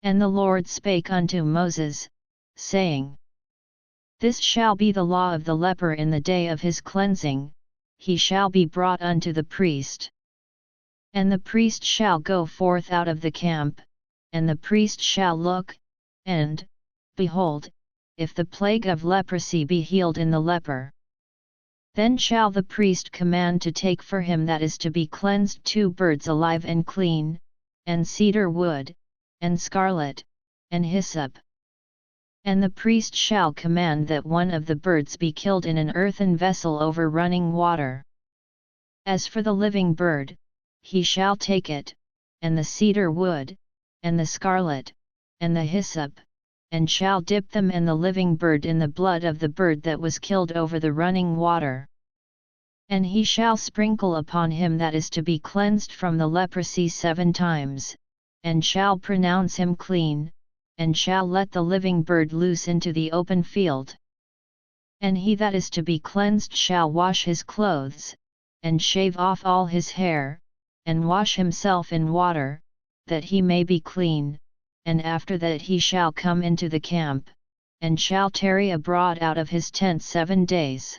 And the Lord spake unto Moses, saying, This shall be the law of the leper in the day of his cleansing, he shall be brought unto the priest. And the priest shall go forth out of the camp, and the priest shall look, and, behold, if the plague of leprosy be healed in the leper. Then shall the priest command to take for him that is to be cleansed 2 birds alive and clean, and cedar wood, and scarlet, and hyssop. And the priest shall command that one of the birds be killed in an earthen vessel over running water. As for the living bird, he shall take it, and the cedar wood, and the scarlet, and the hyssop, and shall dip them and the living bird in the blood of the bird that was killed over the running water. And he shall sprinkle upon him that is to be cleansed from the leprosy 7 times, and shall pronounce him clean, and shall let the living bird loose into the open field. And he that is to be cleansed shall wash his clothes, and shave off all his hair, and wash himself in water, that he may be clean, and after that he shall come into the camp, and shall tarry abroad out of his tent 7 days.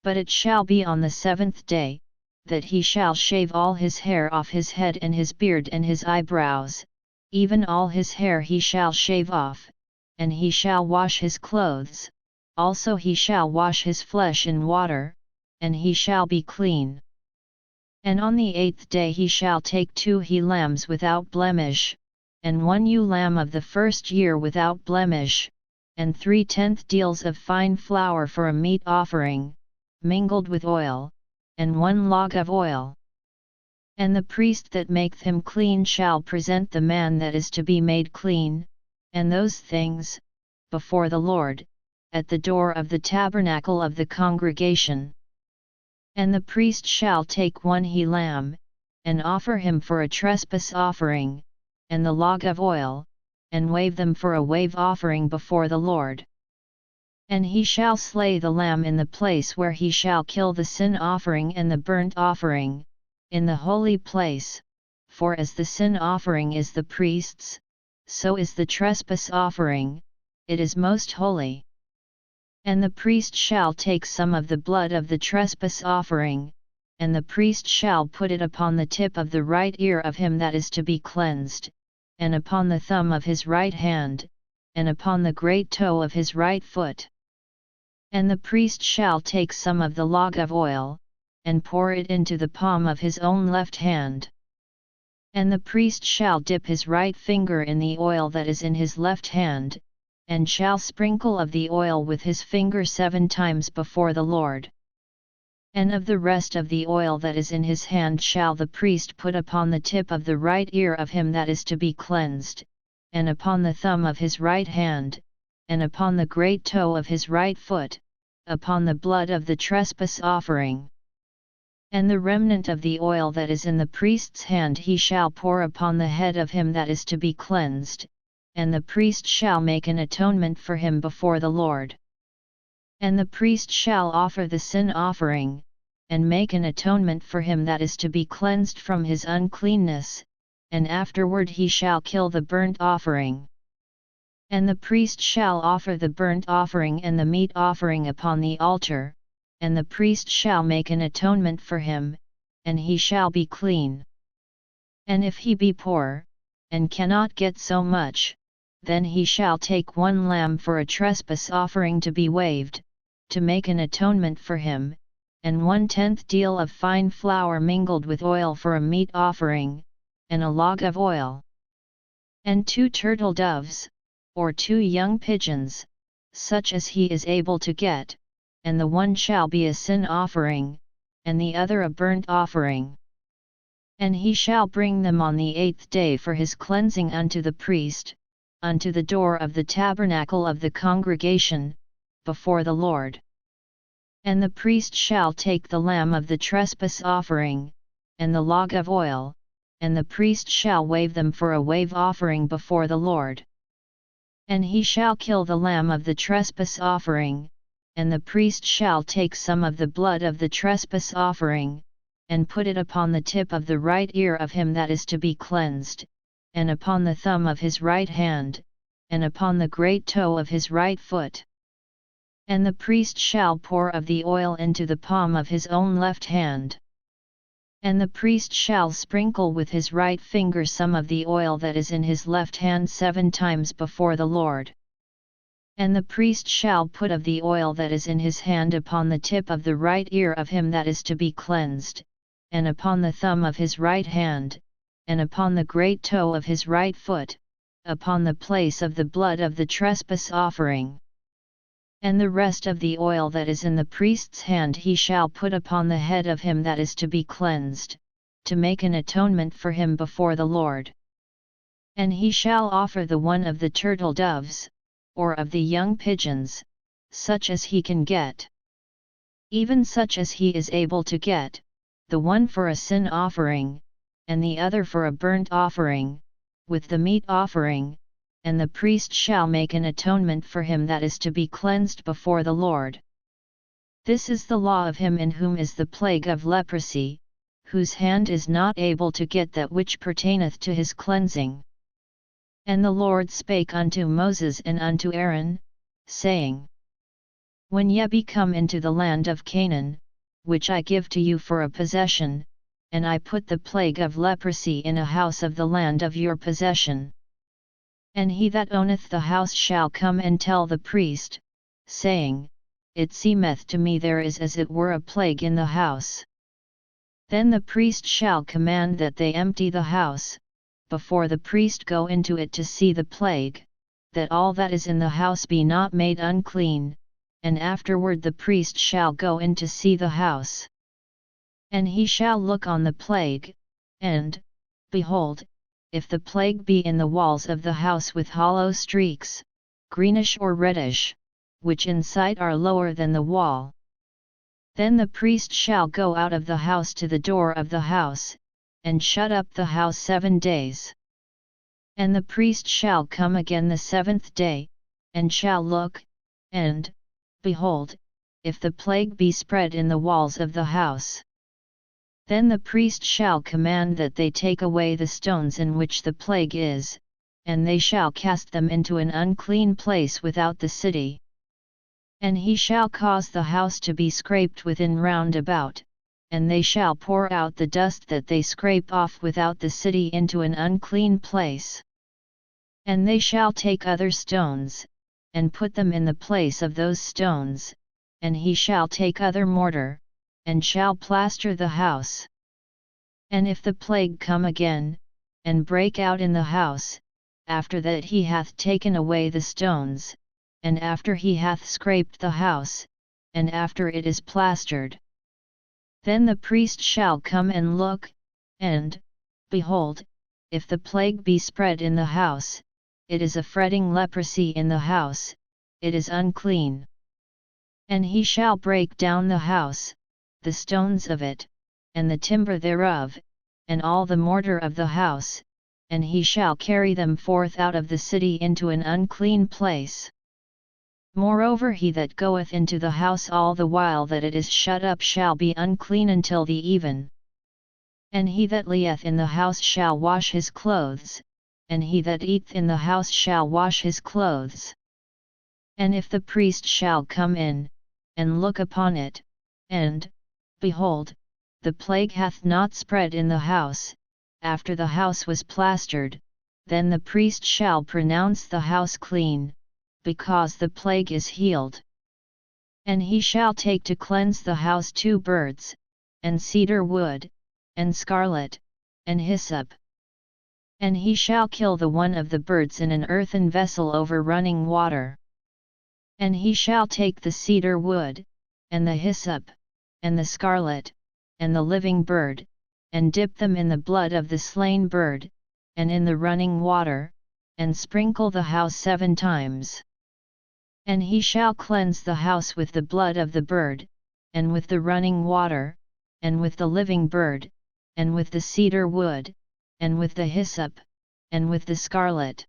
But it shall be on the 7th day, that he shall shave all his hair off his head and his beard and his eyebrows, even all his hair he shall shave off, and he shall wash his clothes, also he shall wash his flesh in water, and he shall be clean. And on the 8th day he shall take 2 he lambs without blemish, and 1 ewe lamb of the first year without blemish, and 3/10 deals of fine flour for a meat offering, mingled with oil, and 1 log of oil. And the priest that maketh him clean shall present the man that is to be made clean, and those things, before the Lord, at the door of the tabernacle of the congregation. And the priest shall take 1 he lamb, and offer him for a trespass offering, and the log of oil, and wave them for a wave offering before the Lord. And he shall slay the lamb in the place where he shall kill the sin offering and the burnt offering, in the holy place, for as the sin offering is the priest's, so is the trespass offering, it is most holy. And the priest shall take some of the blood of the trespass offering, and the priest shall put it upon the tip of the right ear of him that is to be cleansed, and upon the thumb of his right hand, and upon the great toe of his right foot. And the priest shall take some of the log of oil, and pour it into the palm of his own left hand. And the priest shall dip his right finger in the oil that is in his left hand, and shall sprinkle of the oil with his finger 7 times before the Lord. And of the rest of the oil that is in his hand shall the priest put upon the tip of the right ear of him that is to be cleansed, and upon the thumb of his right hand, and upon the great toe of his right foot, upon the blood of the trespass offering. And the remnant of the oil that is in the priest's hand he shall pour upon the head of him that is to be cleansed, and the priest shall make an atonement for him before the Lord. And the priest shall offer the sin offering, and make an atonement for him that is to be cleansed from his uncleanness, and afterward he shall kill the burnt offering. And the priest shall offer the burnt offering and the meat offering upon the altar, and the priest shall make an atonement for him, and he shall be clean. And if he be poor, and cannot get so much, then he shall take 1 lamb for a trespass offering to be waved, to make an atonement for him, and 1/10 deal of fine flour mingled with oil for a meat offering, and a log of oil. And 2 turtle doves, or 2 young pigeons, such as he is able to get, and the one shall be a sin offering, and the other a burnt offering. And he shall bring them on the 8th day for his cleansing unto the priest, unto the door of the tabernacle of the congregation, before the Lord. And the priest shall take the lamb of the trespass offering, and the log of oil, and the priest shall wave them for a wave offering before the Lord. And he shall kill the lamb of the trespass offering, and the priest shall take some of the blood of the trespass offering, and put it upon the tip of the right ear of him that is to be cleansed, and upon the thumb of his right hand, and upon the great toe of his right foot. And the priest shall pour of the oil into the palm of his own left hand. And the priest shall sprinkle with his right finger some of the oil that is in his left hand 7 times before the Lord. And the priest shall put of the oil that is in his hand upon the tip of the right ear of him that is to be cleansed, and upon the thumb of his right hand, and upon the great toe of his right foot, upon the place of the blood of the trespass offering. And the rest of the oil that is in the priest's hand he shall put upon the head of him that is to be cleansed, to make an atonement for him before the Lord. And he shall offer the one of the turtle doves, or of the young pigeons, such as he can get. Even such as he is able to get, the one for a sin offering, and the other for a burnt offering, with the meat offering, and the priest shall make an atonement for him that is to be cleansed before the Lord. This is the law of him in whom is the plague of leprosy, whose hand is not able to get that which pertaineth to his cleansing. And the Lord spake unto Moses and unto Aaron, saying, When ye be come into the land of Canaan, which I give to you for a possession, and I put the plague of leprosy in a house of the land of your possession. And he that owneth the house shall come and tell the priest, saying, It seemeth to me there is as it were a plague in the house. Then the priest shall command that they empty the house, before the priest go into it to see the plague, that all that is in the house be not made unclean, and afterward the priest shall go in to see the house. And he shall look on the plague, and, behold, if the plague be in the walls of the house with hollow streaks, greenish or reddish, which in sight are lower than the wall, then the priest shall go out of the house to the door of the house, and shut up the house 7 days. And the priest shall come again the 7th day, and shall look, and, behold, if the plague be spread in the walls of the house, then the priest shall command that they take away the stones in which the plague is, and they shall cast them into an unclean place without the city. And he shall cause the house to be scraped within round about, and they shall pour out the dust that they scrape off without the city into an unclean place. And they shall take other stones, and put them in the place of those stones, and he shall take other mortar, and shall plaster the house. And if the plague come again, and break out in the house, after that he hath taken away the stones, and after he hath scraped the house, and after it is plastered, then the priest shall come and look, and, behold, if the plague be spread in the house, it is a fretting leprosy in the house, it is unclean. And he shall break down the house, the stones of it, and the timber thereof, and all the mortar of the house, and he shall carry them forth out of the city into an unclean place. Moreover he that goeth into the house all the while that it is shut up shall be unclean until the even. And he that lieth in the house shall wash his clothes, and he that eateth in the house shall wash his clothes. And if the priest shall come in, and look upon it, and, behold, the plague hath not spread in the house, after the house was plastered, then the priest shall pronounce the house clean, because the plague is healed. And he shall take to cleanse the house 2 birds, and cedar wood, and scarlet, and hyssop. And he shall kill the one of the birds in an earthen vessel over running water. And he shall take the cedar wood, and the hyssop, and the scarlet, and the living bird, and dip them in the blood of the slain bird, and in the running water, and sprinkle the house 7 times. And he shall cleanse the house with the blood of the bird, and with the running water, and with the living bird, and with the cedar wood, and with the hyssop, and with the scarlet.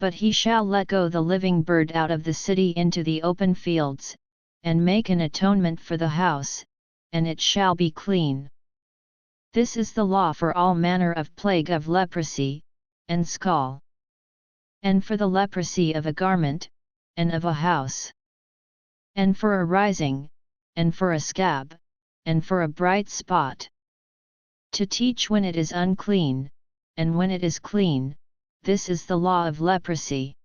But he shall let go the living bird out of the city into the open fields, and make an atonement for the house, and it shall be clean. This is the law for all manner of plague of leprosy, and scall. And for the leprosy of a garment, and of a house. And for a rising, and for a scab, and for a bright spot. To teach when it is unclean, and when it is clean, this is the law of leprosy.